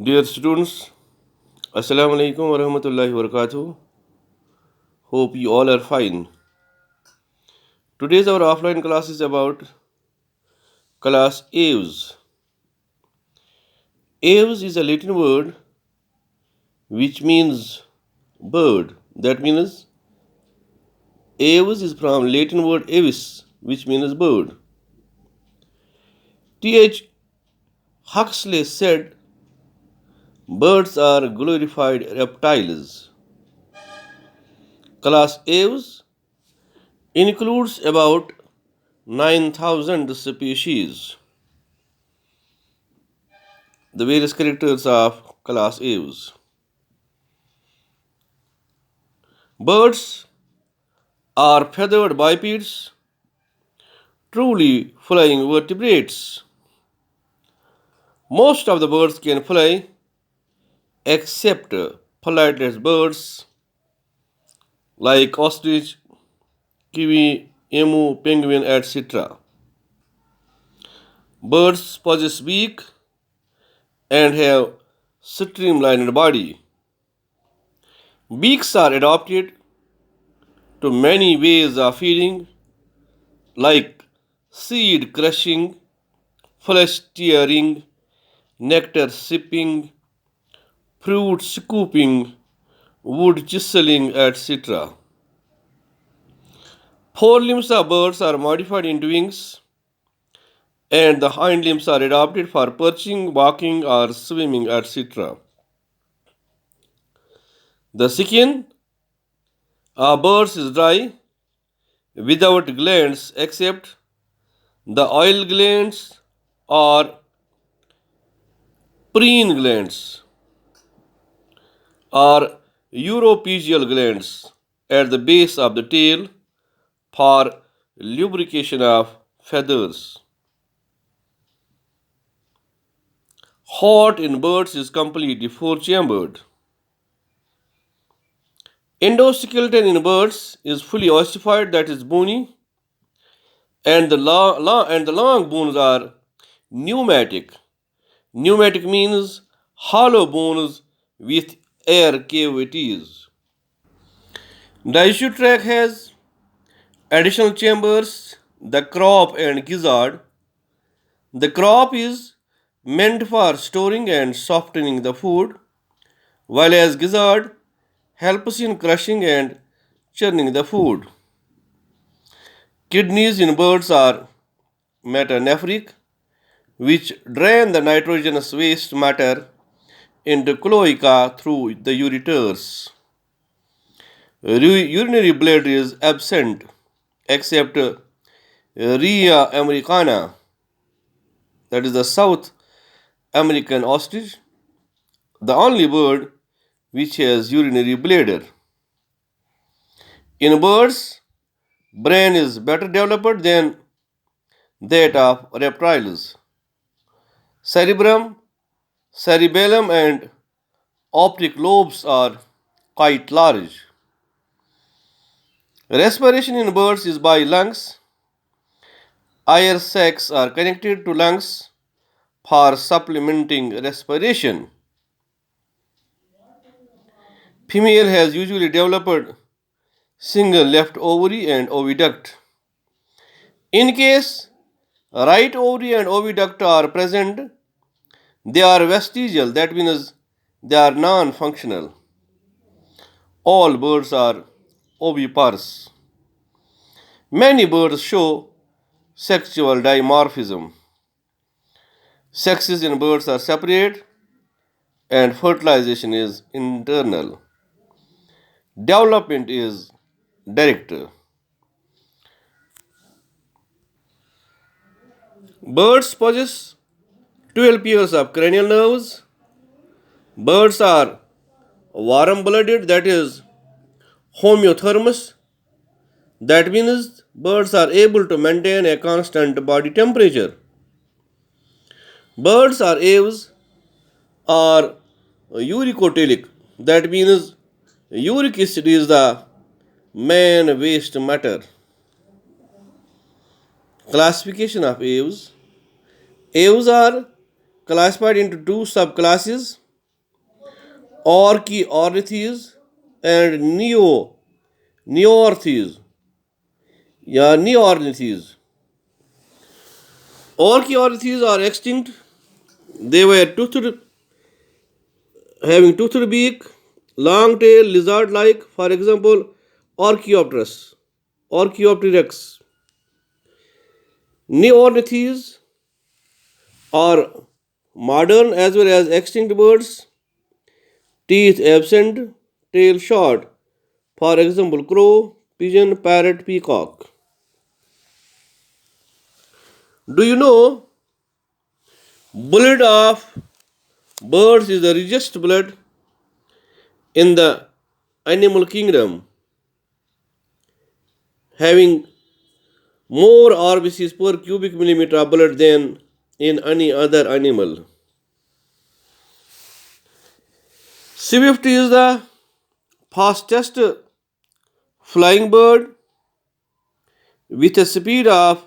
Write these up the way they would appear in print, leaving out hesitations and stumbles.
Dear students, Assalamu alaikum wa rahmatullahi wa barakatuh. Hope you all are fine. Today's our offline class is about class Aves. Aves is a Latin word which means bird. That means Aves is from Latin word avis, which means bird. T.H. Huxley said birds are glorified reptiles. Class Aves includes about 9,000 species. The various characters of class Aves. Birds are feathered bipeds, truly flying vertebrates. Most of the birds can fly except flightless birds like ostrich, kiwi, emu, penguin, etc. Birds possess beak and have streamlined body. Beaks are adapted to many ways of feeding like seed crushing, flesh tearing, nectar sipping, fruit scooping, wood chiseling, etc. Forelimbs of birds are modified into wings, and the hind limbs are adapted for perching, walking, or swimming, etc. The skin of birds is dry, without glands except the oil glands or preen glands or uropygial glands at the base of the tail for lubrication of feathers. Heart in birds is completely four-chambered. Endoskeleton in birds is fully ossified, that is bony, and the long bones are pneumatic. Pneumatic means hollow bones with air cavities. Digestive tract has additional chambers, the crop and gizzard. The crop is meant for storing and softening the food, while as gizzard helps in crushing and churning the food. Kidneys in birds are metanephric, which drain the nitrogenous waste matter into cloaca through the ureters. Urinary bladder is absent except Rhea americana, that is the South American ostrich, the only bird which has urinary bladder. In birds, brain is better developed than that of reptiles. Cerebrum, cerebellum, and optic lobes are quite large. Respiration in birds is by lungs. Air sacs are connected to lungs for supplementing respiration. Female has usually developed single left ovary and oviduct. In case right ovary and oviduct are present, they are vestigial, that means they are non functional. All birds are oviparous. Many birds show sexual dimorphism. Sexes in birds are separate and fertilization is internal. Development is direct. Birds possess 12 pairs of cranial nerves. Birds are warm blooded, that is homeothermous. That means birds are able to maintain a constant body temperature. Birds are aves or uricotelic. That means uric acid is the main waste matter. Classification of aves. Aves are classified into two subclasses. Orchiornithes and Neornithes. Yeah, Neornithes. Orchiornithes are extinct. They were toothed, having toothed beak, long tail, lizard-like. For example, Orchiopteris, Orchiopteryx. Neornithes are modern as well as extinct birds. Teeth absent, tail short. For example, crow, pigeon, parrot, peacock. Do you know blood of birds is the richest blood in the animal kingdom, having more RBCs per cubic millimeter of blood than in any other animal. Swift is the fastest flying bird with a speed of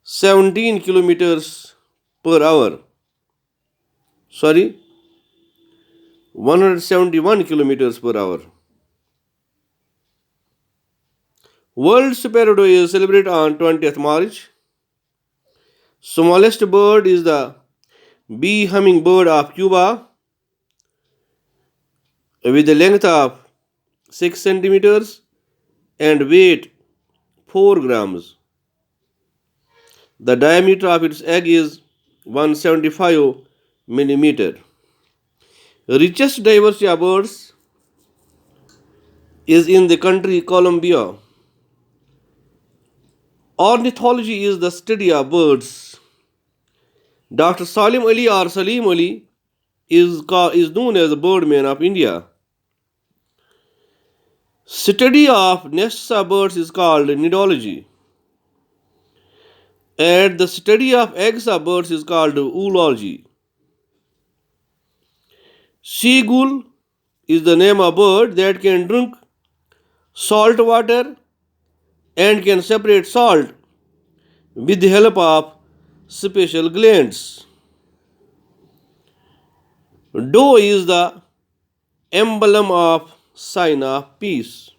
17 kilometers per hour. Sorry, 171 kilometers per hour. World Sparrow Day is celebrated on 20th March. Smallest bird is the bee hummingbird of Cuba with a length of 6 centimeters and weight 4 grams. The diameter of its egg is 175 millimeter. Richest diversity of birds is in the country Colombia. Ornithology is the study of birds. Dr. Salim Ali or Salim Ali is known as the birdman of India. Study of nests of birds is called nidology. And the study of eggs of birds is called oology. Seagull is the name of a bird that can drink salt water and can separate salt with the help of special glands. Doe is the emblem of sign of peace.